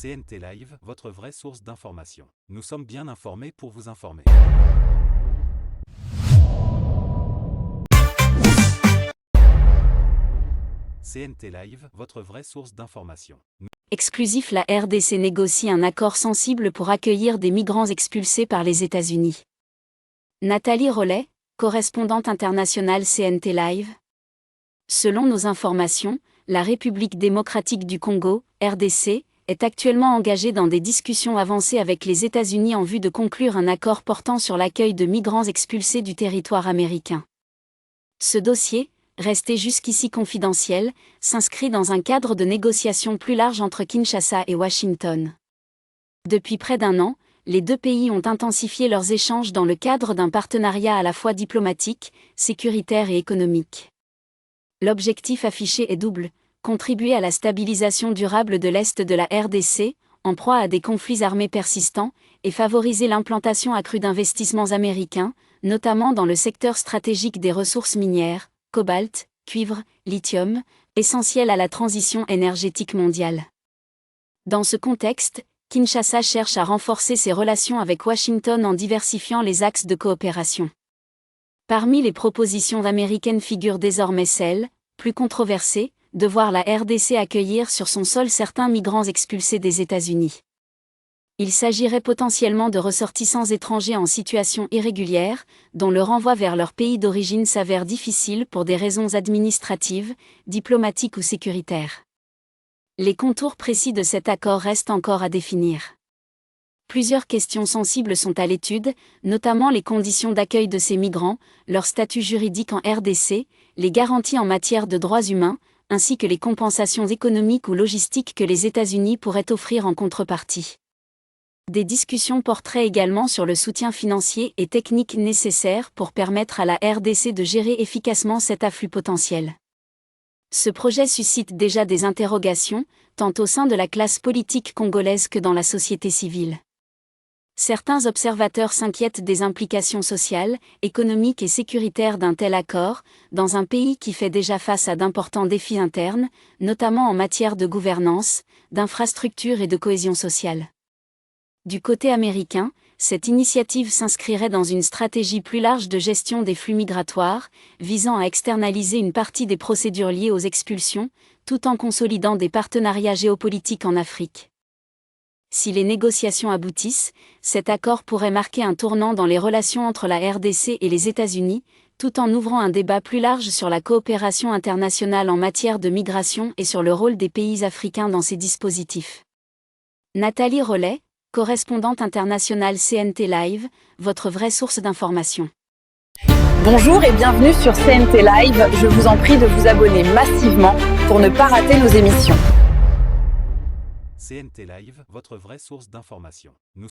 CNT Live, votre vraie source d'information. Nous sommes bien informés pour vous informer. CNT Live, votre vraie source d'information. Exclusif, la RDC négocie un accord sensible pour accueillir des migrants expulsés par les États-Unis. Nathalie Rollet, correspondante internationale CNT Live. Selon nos informations, la République démocratique du Congo, RDC, est actuellement engagée dans des discussions avancées avec les États-Unis en vue de conclure un accord portant sur l'accueil de migrants expulsés du territoire américain. Ce dossier, resté jusqu'ici confidentiel, s'inscrit dans un cadre de négociation plus large entre Kinshasa et Washington. Depuis près d'un an, les deux pays ont intensifié leurs échanges dans le cadre d'un partenariat à la fois diplomatique, sécuritaire et économique. L'objectif affiché est double: contribuer à la stabilisation durable de l'Est de la RDC, en proie à des conflits armés persistants, et favoriser l'implantation accrue d'investissements américains, notamment dans le secteur stratégique des ressources minières, cobalt, cuivre, lithium, essentiels à la transition énergétique mondiale. Dans ce contexte, Kinshasa cherche à renforcer ses relations avec Washington en diversifiant les axes de coopération. Parmi les propositions américaines figure désormais celle, plus controversée, de voir la RDC accueillir sur son sol certains migrants expulsés des États-Unis. Il s'agirait potentiellement de ressortissants étrangers en situation irrégulière, dont le renvoi vers leur pays d'origine s'avère difficile pour des raisons administratives, diplomatiques ou sécuritaires. Les contours précis de cet accord restent encore à définir. Plusieurs questions sensibles sont à l'étude, notamment les conditions d'accueil de ces migrants, leur statut juridique en RDC, les garanties en matière de droits humains, ainsi que les compensations économiques ou logistiques que les États-Unis pourraient offrir en contrepartie. Des discussions porteraient également sur le soutien financier et technique nécessaire pour permettre à la RDC de gérer efficacement cet afflux potentiel. Ce projet suscite déjà des interrogations, tant au sein de la classe politique congolaise que dans la société civile. Certains observateurs s'inquiètent des implications sociales, économiques et sécuritaires d'un tel accord, dans un pays qui fait déjà face à d'importants défis internes, notamment en matière de gouvernance, d'infrastructures et de cohésion sociale. Du côté américain, cette initiative s'inscrirait dans une stratégie plus large de gestion des flux migratoires, visant à externaliser une partie des procédures liées aux expulsions, tout en consolidant des partenariats géopolitiques en Afrique. Si les négociations aboutissent, cet accord pourrait marquer un tournant dans les relations entre la RDC et les États-Unis, tout en ouvrant un débat plus large sur la coopération internationale en matière de migration et sur le rôle des pays africains dans ces dispositifs. Nathalie Rollet, correspondante internationale CNT Live, votre vraie source d'information. Bonjour et bienvenue sur CNT Live. Je vous en prie de vous abonner massivement pour ne pas rater nos émissions. CNT Live, votre vraie source d'information. Nous